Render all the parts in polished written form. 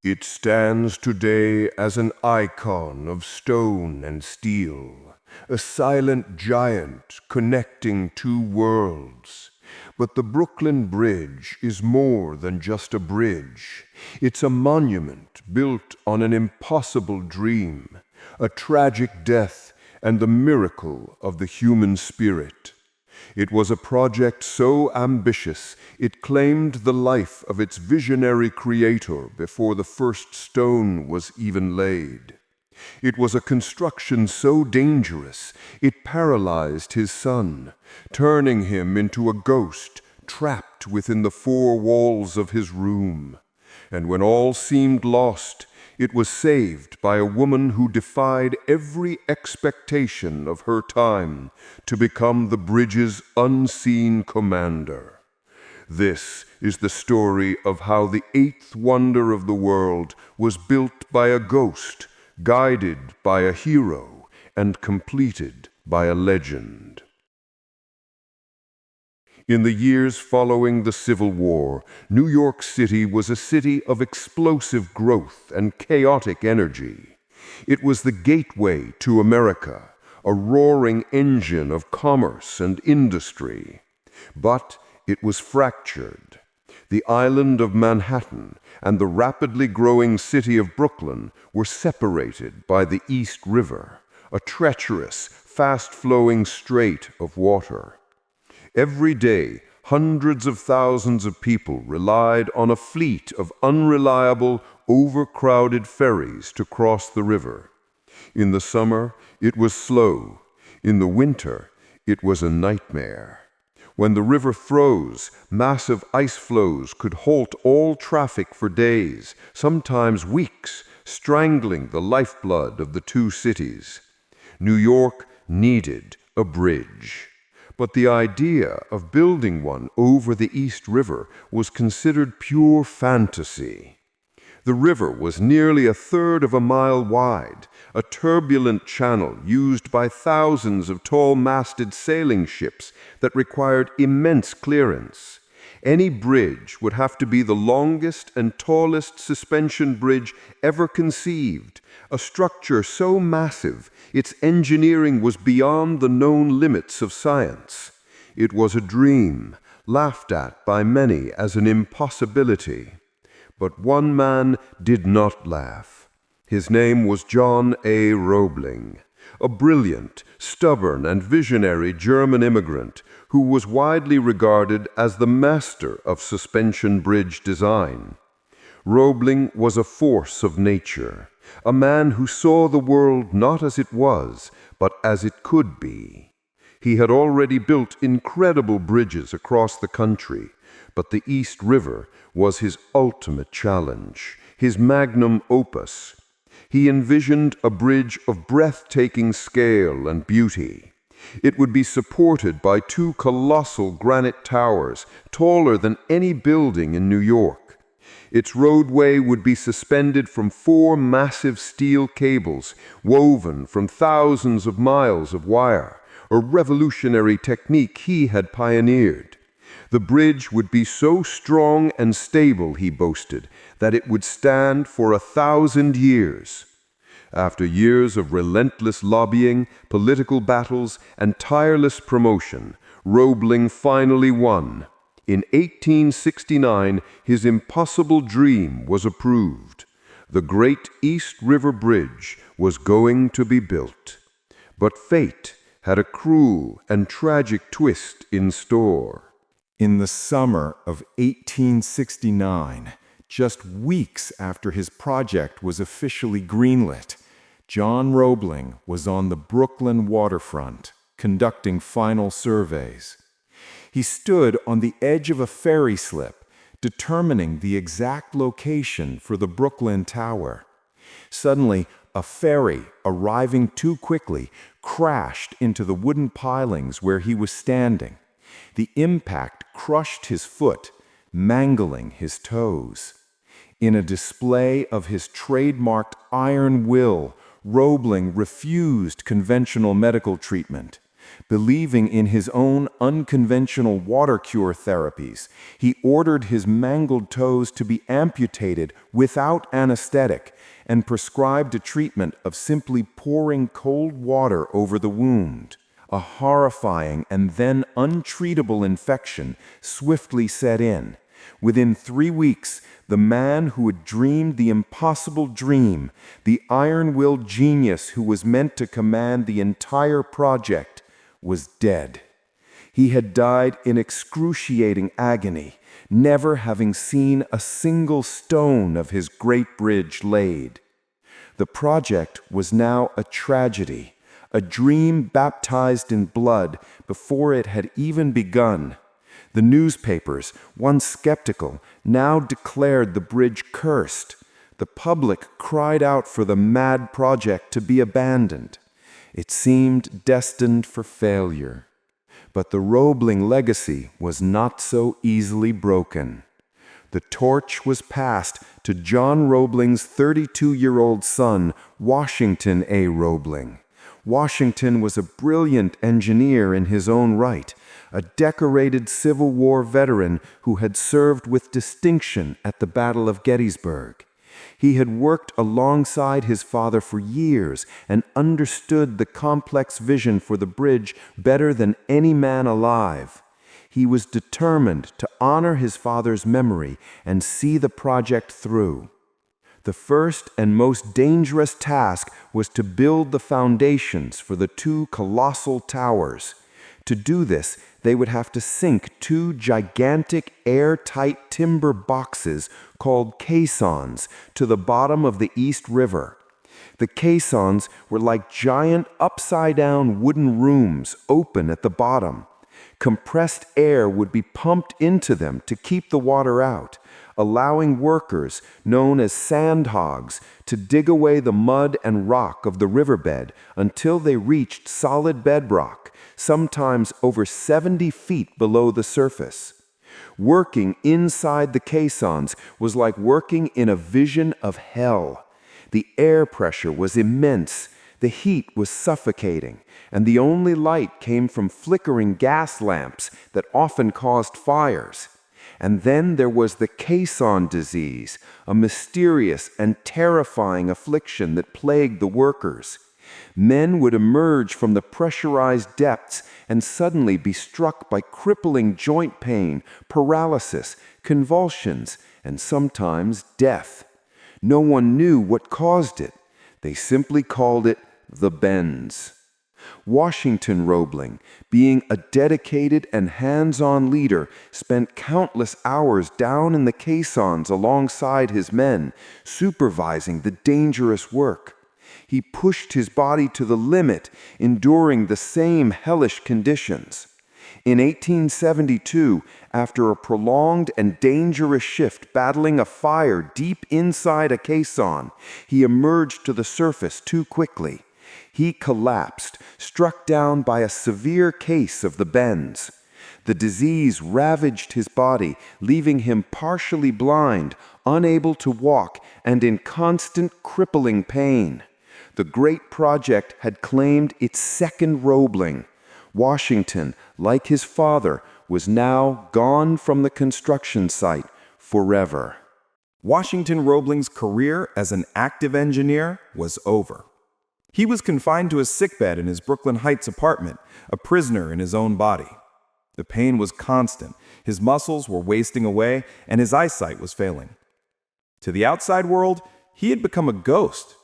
It stands today as an icon of stone and steel, a silent giant connecting two worlds. But the Brooklyn Bridge is more than just a bridge. It's a monument built on an impossible dream, a tragic death, and the miracle of the human spirit. It was a project so ambitious, it claimed the life of its visionary creator before the first stone was even laid. It was a construction so dangerous, it paralyzed his son, turning him into a ghost trapped within the four walls of his room. And when all seemed lost, it was saved by a woman who defied every expectation of her time to become the bridge's unseen commander. This is the story of how the eighth wonder of the world was built by a ghost, guided by a hero, and completed by a legend. In the years following the Civil War, New York City was a city of explosive growth and chaotic energy. It was the gateway to America, a roaring engine of commerce and industry. But it was fractured. The island of Manhattan and the rapidly growing city of Brooklyn were separated by the East River, a treacherous, fast-flowing strait of water. Every day, hundreds of thousands of people relied on a fleet of unreliable, overcrowded ferries to cross the river. In the summer, it was slow. In the winter, it was a nightmare. When the river froze, massive ice floes could halt all traffic for days, sometimes weeks, strangling the lifeblood of the two cities. New York needed a bridge. But the idea of building one over the East River was considered pure fantasy. The river was nearly a third of a mile wide, a turbulent channel used by thousands of tall-masted sailing ships that required immense clearance. Any bridge would have to be the longest and tallest suspension bridge ever conceived, a structure so massive its engineering was beyond the known limits of science. It was a dream, laughed at by many as an impossibility. But one man did not laugh. His name was John Roebling, a brilliant, stubborn, and visionary German immigrant who was widely regarded as the master of suspension bridge design. Roebling was a force of nature, a man who saw the world not as it was, but as it could be. He had already built incredible bridges across the country, but the East River was his ultimate challenge, his magnum opus. He envisioned a bridge of breathtaking scale and beauty. It would be supported by two colossal granite towers, taller than any building in New York. Its roadway would be suspended from four massive steel cables woven from thousands of miles of wire, a revolutionary technique he had pioneered. The bridge would be so strong and stable, he boasted, that it would stand for 1,000 years. After years of relentless lobbying, political battles, and tireless promotion, Roebling finally won. In 1869, his impossible dream was approved. The great East River Bridge was going to be built. But fate had a cruel and tragic twist in store. In the summer of 1869, just weeks after his project was officially greenlit, John Roebling was on the Brooklyn waterfront, conducting final surveys. He stood on the edge of a ferry slip, determining the exact location for the Brooklyn Tower. Suddenly, a ferry, arriving too quickly, crashed into the wooden pilings where he was standing. The impact crushed his foot, mangling his toes. In a display of his trademarked iron will, Roebling refused conventional medical treatment. Believing in his own unconventional water cure therapies, he ordered his mangled toes to be amputated without anesthetic and prescribed a treatment of simply pouring cold water over the wound. A horrifying and then untreatable infection swiftly set in. Within 3 weeks, the man who had dreamed the impossible dream, the iron-willed genius who was meant to command the entire project, was dead. He had died in excruciating agony, never having seen a single stone of his great bridge laid. The project was now a tragedy, a dream baptized in blood before it had even begun. The newspapers, once skeptical, now declared the bridge cursed. The public cried out for the mad project to be abandoned. It seemed destined for failure. But the Roebling legacy was not so easily broken. The torch was passed to John Roebling's 32-year-old son, Washington A. Roebling. Washington was a brilliant engineer in his own right, a decorated Civil War veteran who had served with distinction at the Battle of Gettysburg. He had worked alongside his father for years and understood the complex vision for the bridge better than any man alive. He was determined to honor his father's memory and see the project through. The first and most dangerous task was to build the foundations for the 2 colossal towers. To do this, they would have to sink 2 gigantic airtight timber boxes called caissons to the bottom of the East River. The caissons were like giant upside-down wooden rooms open at the bottom. Compressed air would be pumped into them to keep the water out, allowing workers, known as sandhogs, to dig away the mud and rock of the riverbed until they reached solid bedrock, sometimes over 70 feet below the surface. Working inside the caissons was like working in a vision of hell. The air pressure was immense, the heat was suffocating, and the only light came from flickering gas lamps that often caused fires. And then there was the caisson disease, a mysterious and terrifying affliction that plagued the workers. Men would emerge from the pressurized depths and suddenly be struck by crippling joint pain, paralysis, convulsions, and sometimes death. No one knew what caused it. They simply called it the bends. Washington Roebling, being a dedicated and hands-on leader, spent countless hours down in the caissons alongside his men, supervising the dangerous work. He pushed his body to the limit, enduring the same hellish conditions. In 1872, after a prolonged and dangerous shift battling a fire deep inside a caisson, he emerged to the surface too quickly. He collapsed, struck down by a severe case of the bends. The disease ravaged his body, leaving him partially blind, unable to walk, and in constant crippling pain. The great project had claimed its second Roebling. Washington, like his father, was now gone from the construction site forever. Washington Roebling's career as an active engineer was over. He was confined to a sickbed in his Brooklyn Heights apartment, a prisoner in his own body. The pain was constant, his muscles were wasting away, and his eyesight was failing. To the outside world, he had become a ghost.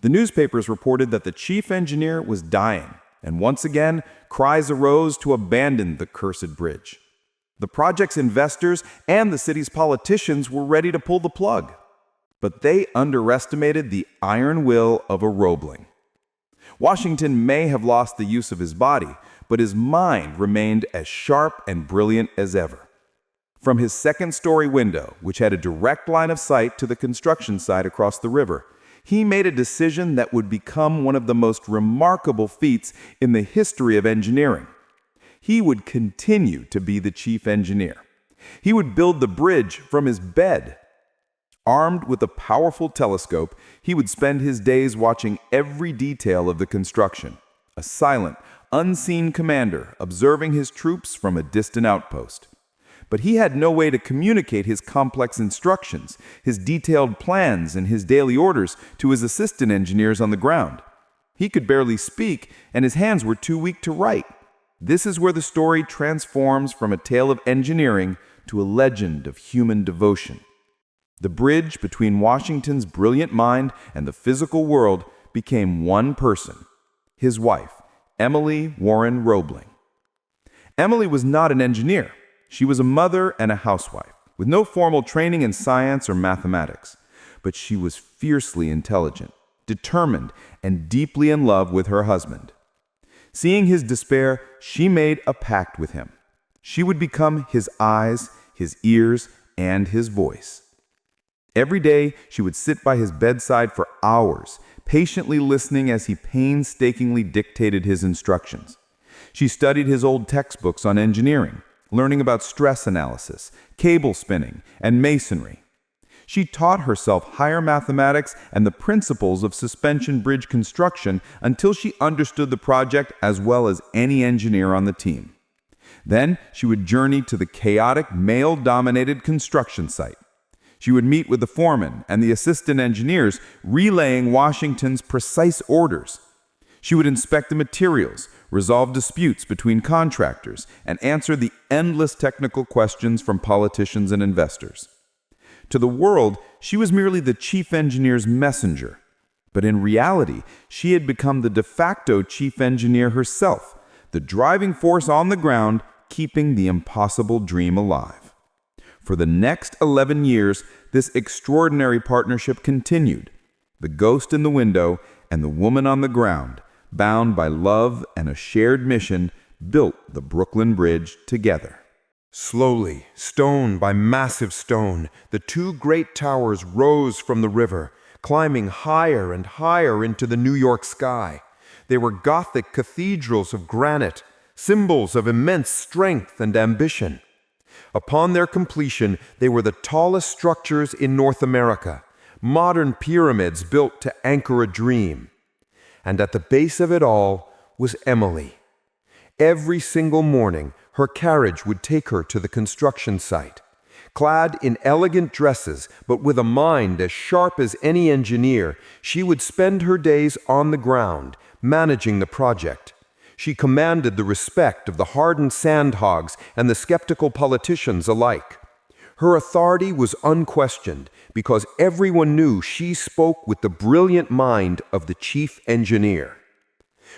The newspapers reported that the chief engineer was dying, and once again, cries arose to abandon the cursed bridge. The project's investors and the city's politicians were ready to pull the plug. But they underestimated the iron will of a Roebling. Washington may have lost the use of his body, but his mind remained as sharp and brilliant as ever. From his second-story window, which had a direct line of sight to the construction site across the river, he made a decision that would become one of the most remarkable feats in the history of engineering. He would continue to be the chief engineer. He would build the bridge from his bed. Armed with a powerful telescope, he would spend his days watching every detail of the construction, a silent, unseen commander observing his troops from a distant outpost. But he had no way to communicate his complex instructions, his detailed plans, and his daily orders to his assistant engineers on the ground. He could barely speak, and his hands were too weak to write. This is where the story transforms from a tale of engineering to a legend of human devotion. The bridge between Washington's brilliant mind and the physical world became one person, his wife, Emily Warren Roebling. Emily was not an engineer. She was a mother and a housewife, with no formal training in science or mathematics. But she was fiercely intelligent, determined, and deeply in love with her husband. Seeing his despair, she made a pact with him. She would become his eyes, his ears, and his voice. Every day, she would sit by his bedside for hours, patiently listening as he painstakingly dictated his instructions. She studied his old textbooks on engineering, learning about stress analysis, cable spinning, and masonry. She taught herself higher mathematics and the principles of suspension bridge construction until she understood the project as well as any engineer on the team. Then she would journey to the chaotic, male-dominated construction site. She would meet with the foreman and the assistant engineers, relaying Washington's precise orders. She would inspect the materials, resolve disputes between contractors, and answer the endless technical questions from politicians and investors. To the world, she was merely the chief engineer's messenger. But in reality, she had become the de facto chief engineer herself, the driving force on the ground, keeping the impossible dream alive. For the next 11 years, this extraordinary partnership continued. The ghost in the window and the woman on the ground, bound by love and a shared mission, built the Brooklyn Bridge together. Slowly, stone by massive stone, the two great towers rose from the river, climbing higher and higher into the New York sky. They were Gothic cathedrals of granite, symbols of immense strength and ambition. Upon their completion, they were the tallest structures in North America, modern pyramids built to anchor a dream. And at the base of it all was Emily. Every single morning, her carriage would take her to the construction site. Clad in elegant dresses, but with a mind as sharp as any engineer, she would spend her days on the ground, managing the project. She commanded the respect of the hardened sandhogs and the skeptical politicians alike. Her authority was unquestioned because everyone knew she spoke with the brilliant mind of the chief engineer.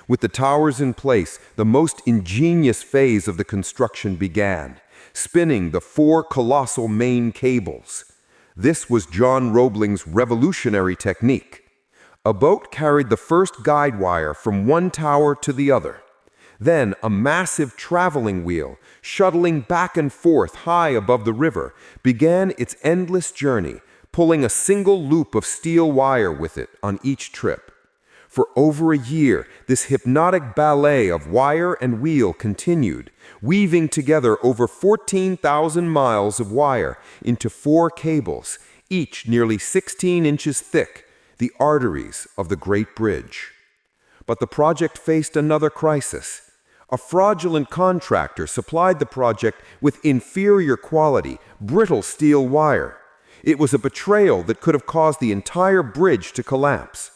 With the towers in place, the most ingenious phase of the construction began, spinning the 4 colossal main cables. This was John Roebling's revolutionary technique. A boat carried the first guide wire from one tower to the other. Then a massive traveling wheel, shuttling back and forth high above the river, began its endless journey, pulling a single loop of steel wire with it on each trip. For over a year, this hypnotic ballet of wire and wheel continued, weaving together over 14,000 miles of wire into 4 cables, each nearly 16 inches thick, the arteries of the Great Bridge. But the project faced another crisis. A fraudulent contractor supplied the project with inferior quality, brittle steel wire. It was a betrayal that could have caused the entire bridge to collapse.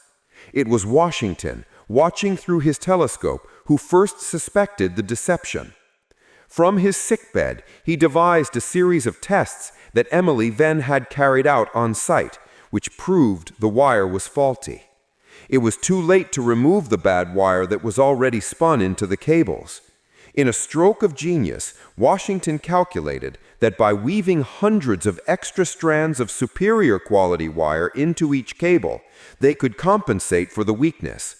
It was Washington, watching through his telescope, who first suspected the deception. From his sickbed, he devised a series of tests that Emily then had carried out on site, which proved the wire was faulty. It was too late to remove the bad wire that was already spun into the cables. In a stroke of genius, Washington calculated that by weaving hundreds of extra strands of superior quality wire into each cable, they could compensate for the weakness.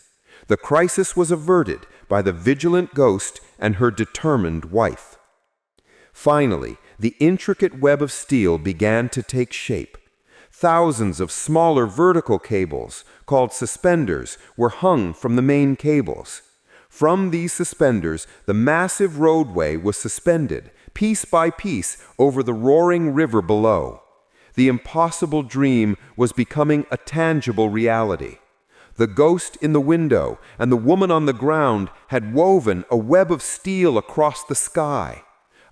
The crisis was averted by the vigilant ghost and her determined wife. Finally, the intricate web of steel began to take shape. Thousands of smaller vertical cables, called suspenders, were hung from the main cables. From these suspenders, the massive roadway was suspended, piece by piece, over the roaring river below. The impossible dream was becoming a tangible reality. The ghost in the window and the woman on the ground had woven a web of steel across the sky,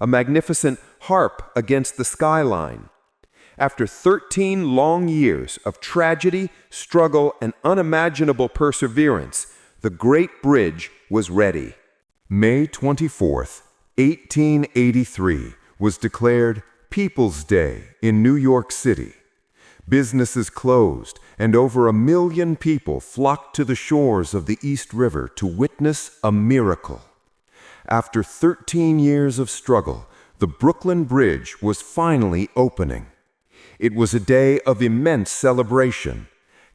a magnificent harp against the skyline. After 13 long years of tragedy, struggle, and unimaginable perseverance, the Great Bridge was ready. May 24th, 1883 was declared People's Day in New York City. Businesses closed, and over 1 million people flocked to the shores of the East River to witness a miracle. After 13 years of struggle, the Brooklyn Bridge was finally opening. It was a day of immense celebration.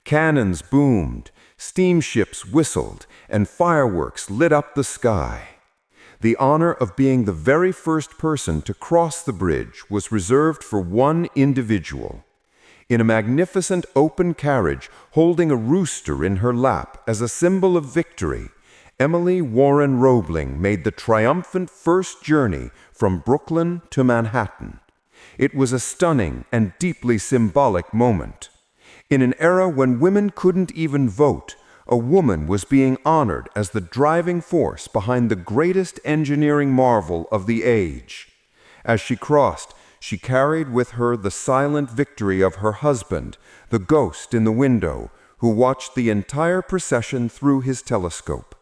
Cannons boomed, steamships whistled, and fireworks lit up the sky. The honor of being the very first person to cross the bridge was reserved for one individual. In a magnificent open carriage, holding a rooster in her lap as a symbol of victory, Emily Warren Roebling made the triumphant first journey from Brooklyn to Manhattan. It was a stunning and deeply symbolic moment. In an era when women couldn't even vote, a woman was being honored as the driving force behind the greatest engineering marvel of the age. As she crossed, she carried with her the silent victory of her husband, the ghost in the window, who watched the entire procession through his telescope.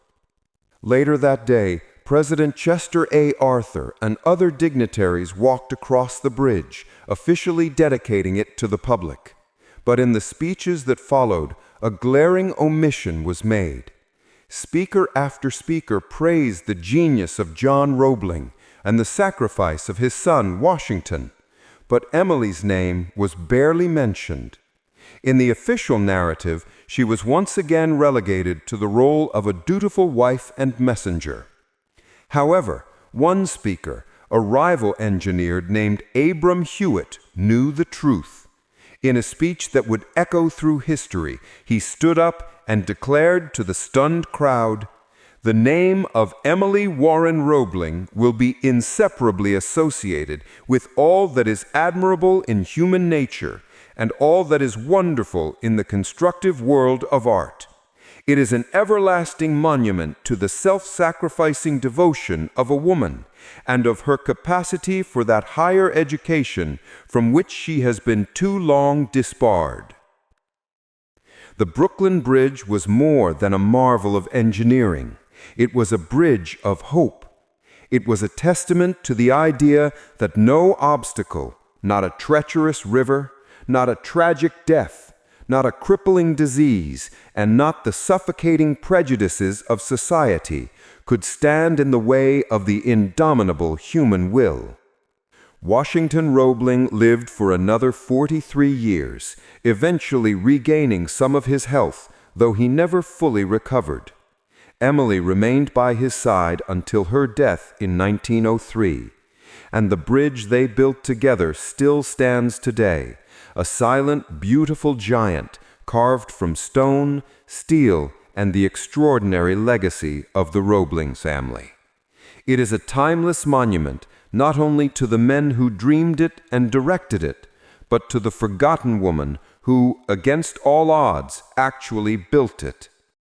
Later that day, President Chester A. Arthur and other dignitaries walked across the bridge, officially dedicating it to the public. But in the speeches that followed, a glaring omission was made. Speaker after speaker praised the genius of John Roebling and the sacrifice of his son, Washington, but Emily's name was barely mentioned. In the official narrative, she was once again relegated to the role of a dutiful wife and messenger. However, one speaker, a rival engineer named Abram Hewitt, knew the truth. In a speech that would echo through history, he stood up and declared to the stunned crowd, "The name of Emily Warren Roebling will be inseparably associated with all that is admirable in human nature and all that is wonderful in the constructive world of art. It is an everlasting monument to the self-sacrificing devotion of a woman and of her capacity for that higher education from which she has been too long disbarred." The Brooklyn Bridge was more than a marvel of engineering. It was a bridge of hope. It was a testament to the idea that no obstacle, not a treacherous river, not a tragic death, not a crippling disease, and not the suffocating prejudices of society could stand in the way of the indomitable human will. Washington Roebling lived for another 43 years, eventually regaining some of his health, though he never fully recovered. Emily remained by his side until her death in 1903, and the bridge they built together still stands today, a silent, beautiful giant carved from stone, steel, and the extraordinary legacy of the Roebling family. It is a timeless monument not only to the men who dreamed it and directed it, but to the forgotten woman who, against all odds, actually built it.